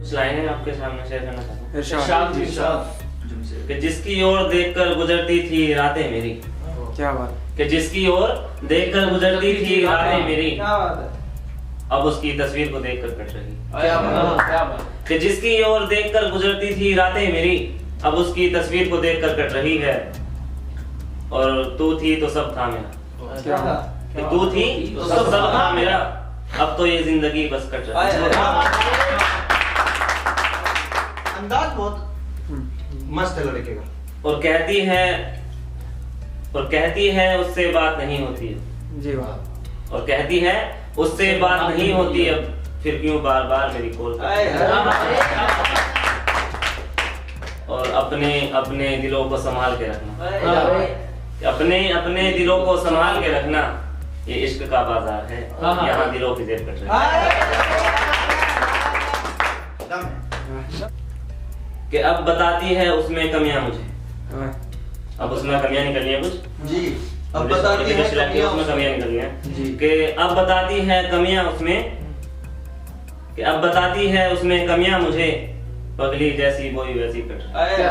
कुछ लाइनें आपके सामने शेयर करना चाहता हूँ। इरशाद। कि जिसकी ओर देखकर गुजरती थी रातें मेरी, क्या बात। कि जिसकी ओर देखकर गुजरती थी रातें मेरी, क्या बात है। अब उसकी तस्वीर को देखकर कट रही। क्या बात, क्या बात। कि जिसकी ओर देखकर गुजरती थी रातें मेरी, अब उसकी तस्वीर को देखकर कट रही है। और तू थी तो सब था मेरा, क्या कि तू थी तो सब था मेरा, अब तो ये जिंदगी बस कट रही है। अंदाज बहुत मस्त है लड़के का। और कहती है उससे बात नहीं होती है, जी वाह। और कहती है उससे बात नहीं होती अब, फिर क्यों बार बार मेरी कॉल और अपने दिलों को संभाल के रखना, अपने दिलों को संभाल के रखना, ये इश्क का बाजार है, यहाँ दिलों की जेब कट रही है। कि अब बताती है उसमें कमियां मुझे, अब उसमें कमियां निकली हैं कुछ जी। अब बताती है उसमें कमियां निकली हैं कि अब बताती है कमियां उसमें, कि अब बताती है उसमें कमियां मुझे, पगली जैसी बोई वैसी कट रही है।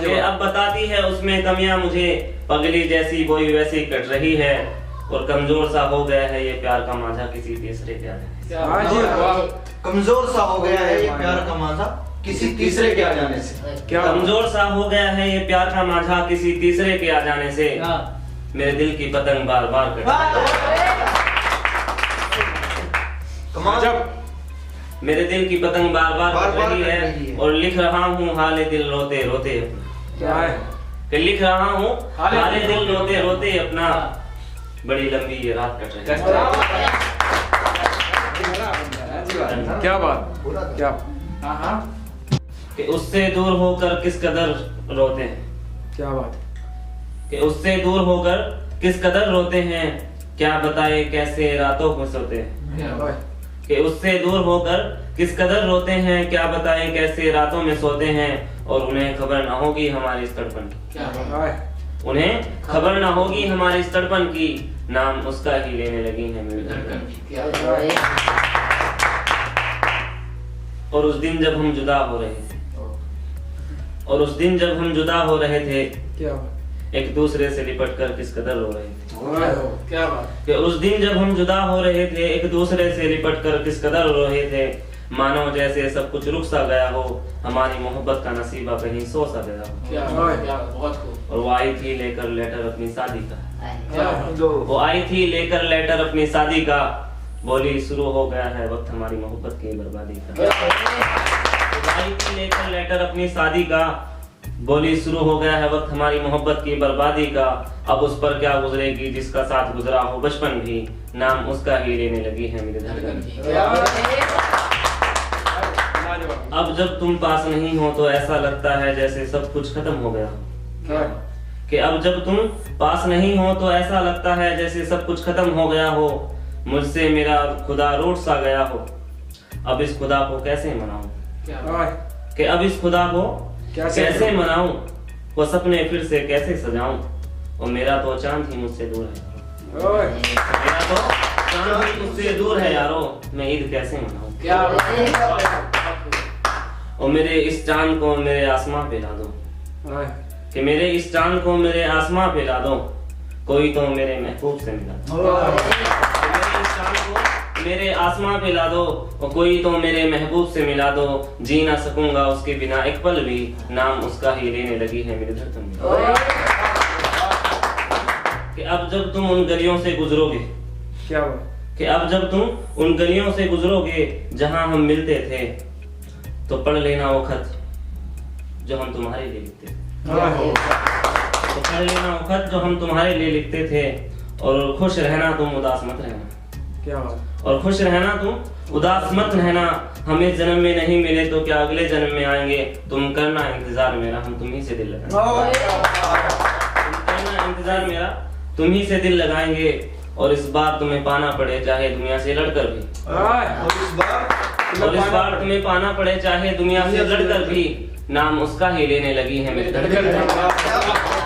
कि अब बताती है उसमें कमियां मुझे, पगली जैसी बोई वैसी कट रही है। और कमजोर सा हो गया है ये प्यार का मांझा किसी तीसरे के आ जाने से। कमजोर सा हो गया है ये प्यार का मांझा किसी तीसरे के आ जाने से। क्या कमजोर सा हो गया है ये प्यार का मांझा किसी तीसरे के आ जाने से, मेरे दिल की पतंग बार बार कट मेरे दिल की पतंग बार बार कट रही है। और लिख रहा हूँ हाले दिल रोते रोते क्या है कि लिख रहा हूँ हाले दिल रोते रोते अपना, बड़ी लंबी ये रात कट रही है। क्या बात। क्या कि उससे दूर होकर किस कदर रोते हैं, क्या बात। कि उससे दूर होकर किस कदर रोते हैं, क्या बताए कैसे रातों को सोते हैं। कि उससे दूर होकर किस कदर रोते हैं, क्या बताए कैसे रातों में सोते हैं। और उन्हें खबर ना होगी हमारी इस तड़पन की, उन्हें खबर ना होगी हमारी इस तड़पन की, नाम उसका ही लेने लगी है मेरी धड़कन। और उस दिन जब हम जुदा हो रहे थे, और उस दिन जब हम जुदा हो रहे थे, क्या एक दूसरे से लिपट कर किस कदर रो रहे थे। क्या बात। कि उस दिन जब हम जुदा हो रहे थे, एक दूसरे से लिपट कर किस कदर रो रहे थे, मानो जैसे सब कुछ रुक सा गया हो, हमारी मोहब्बत का नसीबा कहीं सो सा गया हो। क्या बहुत खूब। और वो आई थी लेकर लेटर अपनी शादी का, वो वो आई थी लेकर लेटर अपनी शादी का, बोली शुरू हो गया है वक्त हमारी मोहब्बत की बर्बादी का। वो आई थी लेकर लेटर अपनी शादी का, बोली शुरू हो गया है वक्त हमारी मोहब्बत की बर्बादी का, अब उस पर क्या गुजरेगी जिसका साथ गुजरा हो बचपन भी, नाम उसका ही लेने लगी है मेरे धड़कन। अब जब तुम पास नहीं हो तो ऐसा लगता है जैसे सब कुछ खत्म हो गया हो। कि अब जब तुम पास नहीं हो तो ऐसा लगता है जैसे सब कुछ खत्म हो गया हो, मुझसे मेरा खुदा रूठ सा गया हो, अब इस खुदा को कैसे मनाऊं। कि अब इस खुदा को कैसे मनाऊं, वो सपने फिर से कैसे सजाऊं, और मेरा तो चांद ही मुझसे दूर है, मेरा तो चांद ही मुझसे दूर है यारो, मैं ईद कैसे मनाऊं। और मेरे इस चांद को मेरे आसमां पे ला दो, कि मेरे इस चांद को मेरे आसमां पे ला दो, कोई तो मेरे महबूब से मिला दो। मेरे इस चांद को मेरे आसमां पे ला दो, और कोई तो मेरे महबूब से मिला दो, जी ना सकूंगा उसके बिना एक पल भी, नाम उसका ही लेने लगी है मेरी धड़कन। कि अब जब तुम उन गलियों से गुजरोगे, क्या कि अब जब तुम उन गलियों से गुजरोगे जहां हम मिलते थे, तो पढ़ लेना वो खत जो हम तुम्हारे लिए लिखते थे, तो पढ़ लेना वो खत जो हम तुम्हारे लिए लिखते थे। और खुश रहना तुम उदास मत रहना, क्या बात। और खुश रहना तुम उदास मत रहना, हम इस जन्म में नहीं मिले तो क्या अगले जन्म में आएंगे, तुम करना इंतजार मेरा हम तुम्ही से दिल लगाएंगे, तुम करना इंतजार मेरा तुम्ही से दिल लगाएंगे। और इस बार तुम्हें पाना पड़े चाहे दुनिया से लड़कर भी, और इस बार तुम्हें पाना पड़े चाहे दुनिया से लड़कर भी, नाम उसका ही लेने लगी है मेरी धड़कन।